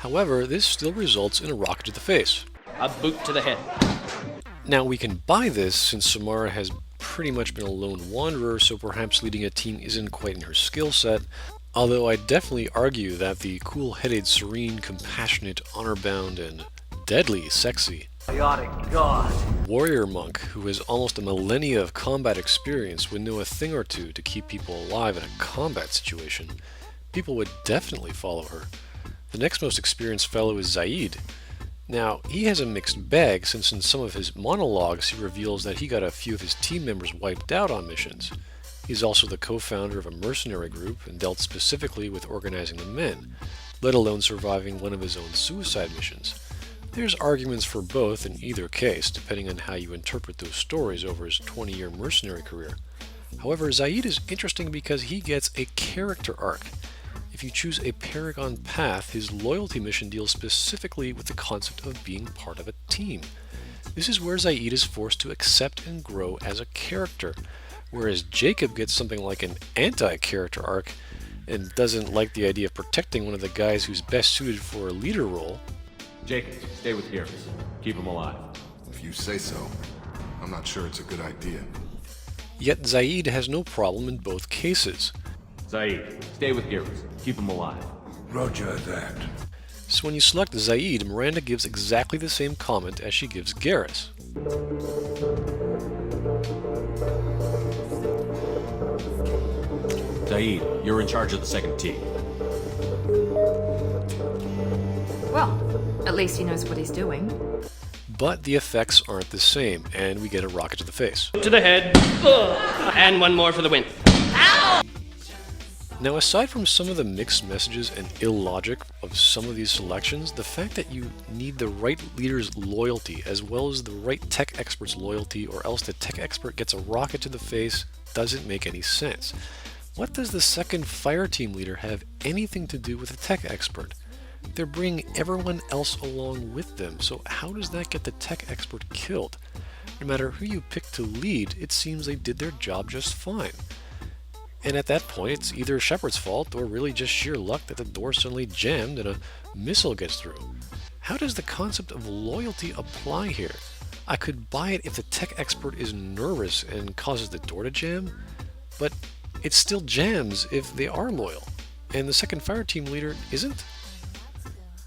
However, this still results in a rocket to the face. A boot to the head. Now we can buy this since Samara has pretty much been a lone wanderer, so perhaps leading a team isn't quite in her skill set, although I definitely argue that the cool-headed, serene, compassionate, honor-bound, and deadly sexy Biotic god. warrior monk who has almost a millennia of combat experience would know a thing or two to keep people alive in a combat situation. People would definitely follow her. The next most experienced fellow is Zaeed. Now, he has a mixed bag since in some of his monologues he reveals that he got a few of his team members wiped out on missions. He's also the co-founder of a mercenary group and dealt specifically with organizing the men, let alone surviving one of his own suicide missions. There's arguments for both in either case, depending on how you interpret those stories over his 20-year mercenary career. However, Zaeed is interesting because he gets a character arc. If you choose a Paragon path, his loyalty mission deals specifically with the concept of being part of a team. This is where Zaeed is forced to accept and grow as a character, whereas Jacob gets something like an anti-character arc and doesn't like the idea of protecting one of the guys who's best suited for a leader role. Jacob, stay with Garrus. Keep him alive. If you say so. I'm not sure it's a good idea. Yet Zaeed has no problem in both cases. Zaeed, stay with Garrus. Keep him alive. Roger that. So when you select Zaeed, Miranda gives exactly the same comment as she gives Garrus. Zaeed, you're in charge of the second team. Well, at least he knows what he's doing. But the effects aren't the same, and we get a rocket to the face. To the head. Ugh. And one more for the win. Now, aside from some of the mixed messages and illogic of some of these selections, the fact that you need the right leader's loyalty as well as the right tech expert's loyalty, or else the tech expert gets a rocket to the face, doesn't make any sense. What does the second fire team leader have anything to do with the tech expert? They're bringing everyone else along with them, so how does that get the tech expert killed? No matter who you pick to lead, it seems they did their job just fine. And at that point, it's either Shepard's fault or really just sheer luck that the door suddenly jammed and a missile gets through. How does the concept of loyalty apply here? I could buy it if the tech expert is nervous and causes the door to jam, but it still jams if they are loyal, and the second fire team leader isn't?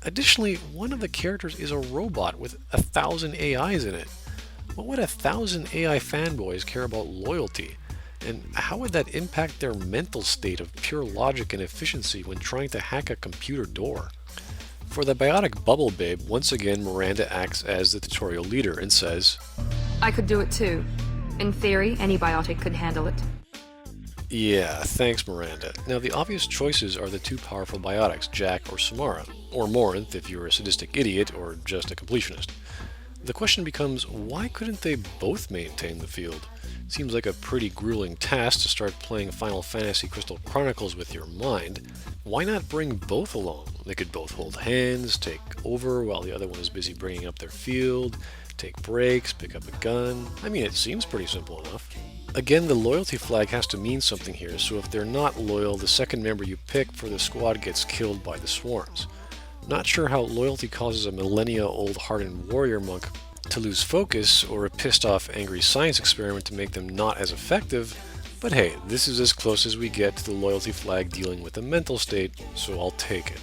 Additionally, one of the characters is a robot with 1,000 AIs in it. What would 1,000 AI fanboys care about loyalty? And how would that impact their mental state of pure logic and efficiency when trying to hack a computer door? For the biotic bubble babe, once again Miranda acts as the tutorial leader and says, I could do it too. In theory, any biotic could handle it. Yeah, thanks Miranda. Now the obvious choices are the two powerful biotics, Jack or Samara, or Morinth if you're a sadistic idiot or just a completionist. The question becomes, why couldn't they both maintain the field? Seems like a pretty grueling task to start playing Final Fantasy Crystal Chronicles with your mind. Why not bring both along? They could both hold hands, take over while the other one is busy bringing up their field, take breaks, pick up a gun. I mean, it seems pretty simple enough. Again, the loyalty flag has to mean something here, so if they're not loyal, the second member you pick for the squad gets killed by the swarms. Not sure how loyalty causes a millennia-old hardened warrior monk to lose focus, or a pissed-off angry science experiment to make them not as effective, but hey, this is as close as we get to the loyalty flag dealing with the mental state, so I'll take it.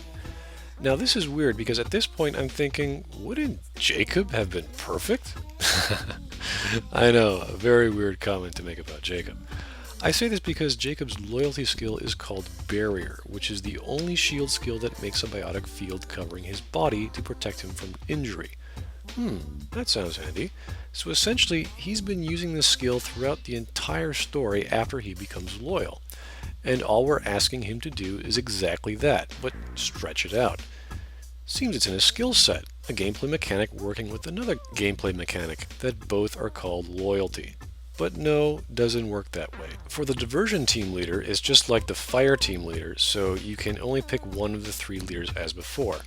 Now this is weird because at this point I'm thinking, wouldn't Jacob have been perfect? I know, a very weird comment to make about Jacob. I say this because Jacob's loyalty skill is called Barrier, which is the only shield skill that makes a biotic field covering his body to protect him from injury. That sounds handy. So essentially, he's been using this skill throughout the entire story after he becomes loyal. And all we're asking him to do is exactly that, but stretch it out. Seems it's in his skill set, a gameplay mechanic working with another gameplay mechanic that both are called loyalty. But no, doesn't work that way. For the diversion team leader, it's just like the fire team leader, so you can only pick one of the three leaders as before.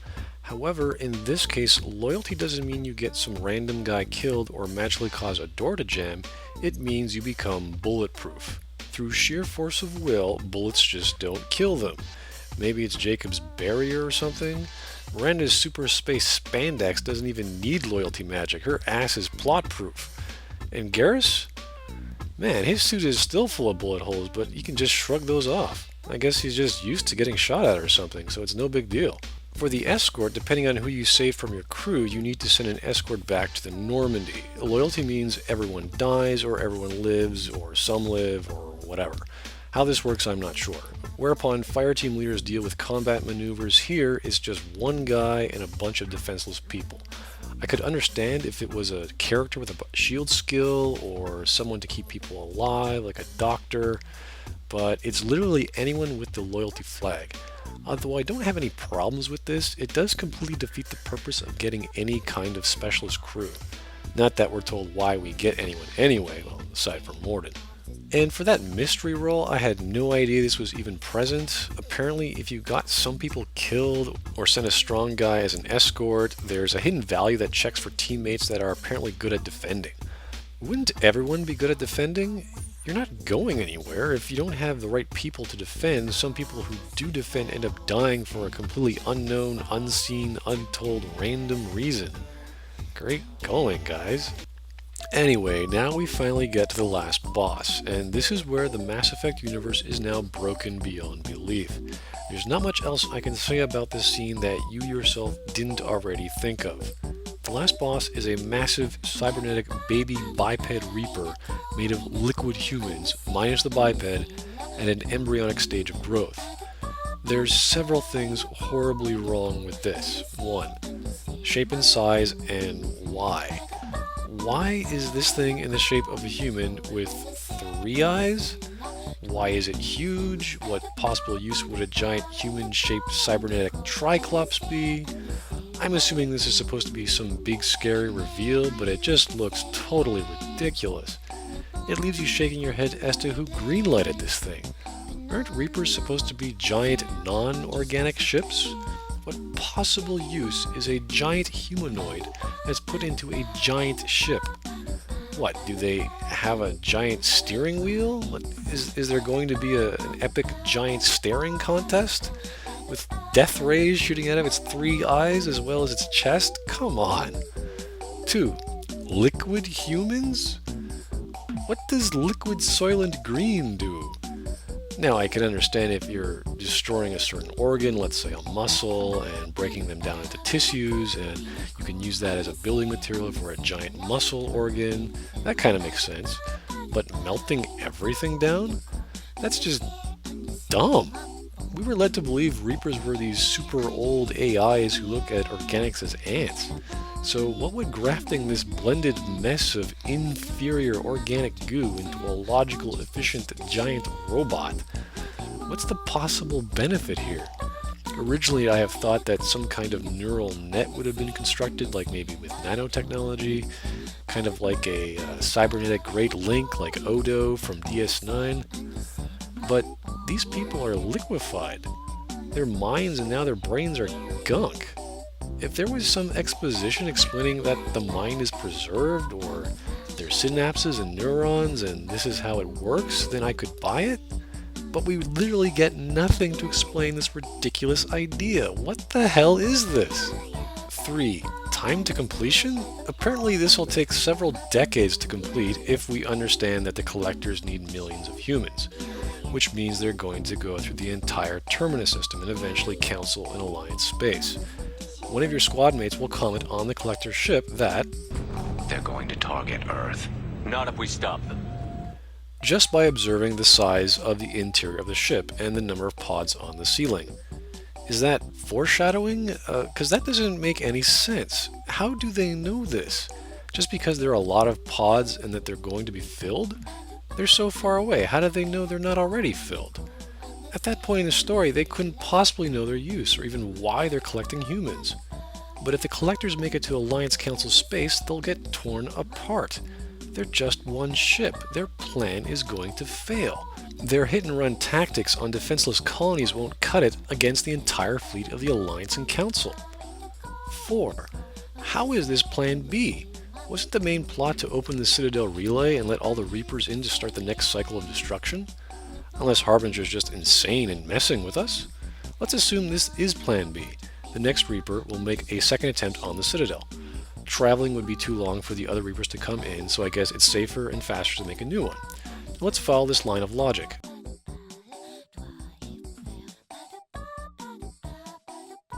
However, in this case, loyalty doesn't mean you get some random guy killed or magically cause a door to jam, it means you become bulletproof. Through sheer force of will, bullets just don't kill them. Maybe it's Jacob's barrier or something? Miranda's super space spandex doesn't even need loyalty magic. Her ass is plot proof. And Garrus? Man, his suit is still full of bullet holes, but he can just shrug those off. I guess he's just used to getting shot at or something, so it's no big deal. For the escort, depending on who you save from your crew, you need to send an escort back to the Normandy. Loyalty means everyone dies, or everyone lives, or some live, or whatever. How this works, I'm not sure. Whereupon fireteam leaders deal with combat maneuvers. Here, it's just one guy and a bunch of defenseless people. I could understand if it was a character with a shield skill, or someone to keep people alive, like a doctor, but it's literally anyone with the loyalty flag. Although I don't have any problems with this, it does completely defeat the purpose of getting any kind of specialist crew. Not that we're told why we get anyone anyway, well, aside from Morden. And for that mystery roll, I had no idea this was even present. Apparently, if you got some people killed or sent a strong guy as an escort, there's a hidden value that checks for teammates that are apparently good at defending. Wouldn't everyone be good at defending? You're not going anywhere. If you don't have the right people to defend, some people who do defend end up dying for a completely unknown, unseen, untold, random reason. Great going, guys. Anyway, now we finally get to the last boss, and this is where the Mass Effect universe is now broken beyond belief. There's not much else I can say about this scene that you yourself didn't already think of. The last boss is a massive cybernetic baby biped reaper made of liquid humans, minus the biped, and an embryonic stage of growth. There's several things horribly wrong with this. 1. Shape and size, and why. Why is this thing in the shape of a human with 3 eyes? Why is it huge? What possible use would a giant human-shaped cybernetic triclops be? I'm assuming this is supposed to be some big scary reveal, but it just looks totally ridiculous. It leaves you shaking your head as to who greenlighted this thing. Aren't Reapers supposed to be giant non-organic ships? What possible use is a giant humanoid that's put into a giant ship? What, do they have a giant steering wheel? Is there going to be an epic giant staring contest? With death rays shooting out of its 3 eyes as well as its chest? Come on. 2. Liquid humans? What does liquid Soylent Green do? Now, I can understand if you're destroying a certain organ, let's say a muscle, and breaking them down into tissues, and you can use that as a building material for a giant muscle organ. That kind of makes sense. But melting everything down? That's just dumb. We were led to believe Reapers were these super old AIs who look at organics as ants. So what would grafting this blended mess of inferior organic goo into a logical, efficient giant robot? What's the possible benefit here? Originally, I have thought that some kind of neural net would have been constructed, like maybe with nanotechnology, kind of like a cybernetic Great Link like Odo from DS9. But these people are liquefied. Their minds and now their brains are gunk. If there was some exposition explaining that the mind is preserved, or there's synapses and neurons and this is how it works, then I could buy it. But we literally get nothing to explain this ridiculous idea. What the hell is this? 3. Time to completion? Apparently this will take several decades to complete if we understand that the collectors need millions of humans, which means they're going to go through the entire Terminus system and eventually Council and Alliance space. One of your squad mates will comment on the collector's ship that they're going to target Earth. Not if we stop them. just by observing the size of the interior of the ship and the number of pods on the ceiling. Is that foreshadowing? Because that doesn't make any sense. How do they know this? Just because there are a lot of pods and that they're going to be filled? They're so far away. How do they know they're not already filled? At that point in the story, they couldn't possibly know their use or even why they're collecting humans. But if the collectors make it to Alliance Council space, they'll get torn apart. They're just one ship. Their plan is going to fail. Their hit-and-run tactics on defenseless colonies won't cut it against the entire fleet of the Alliance and Council. 4. How is this Plan B? Wasn't the main plot to open the Citadel relay and let all the Reapers in to start the next cycle of destruction? Unless Harbinger's just insane and messing with us? Let's assume this is Plan B. the next Reaper will make a second attempt on the Citadel. Traveling would be too long for the other Reapers to come in, so I guess it's safer and faster to make a new one. Let's follow this line of logic.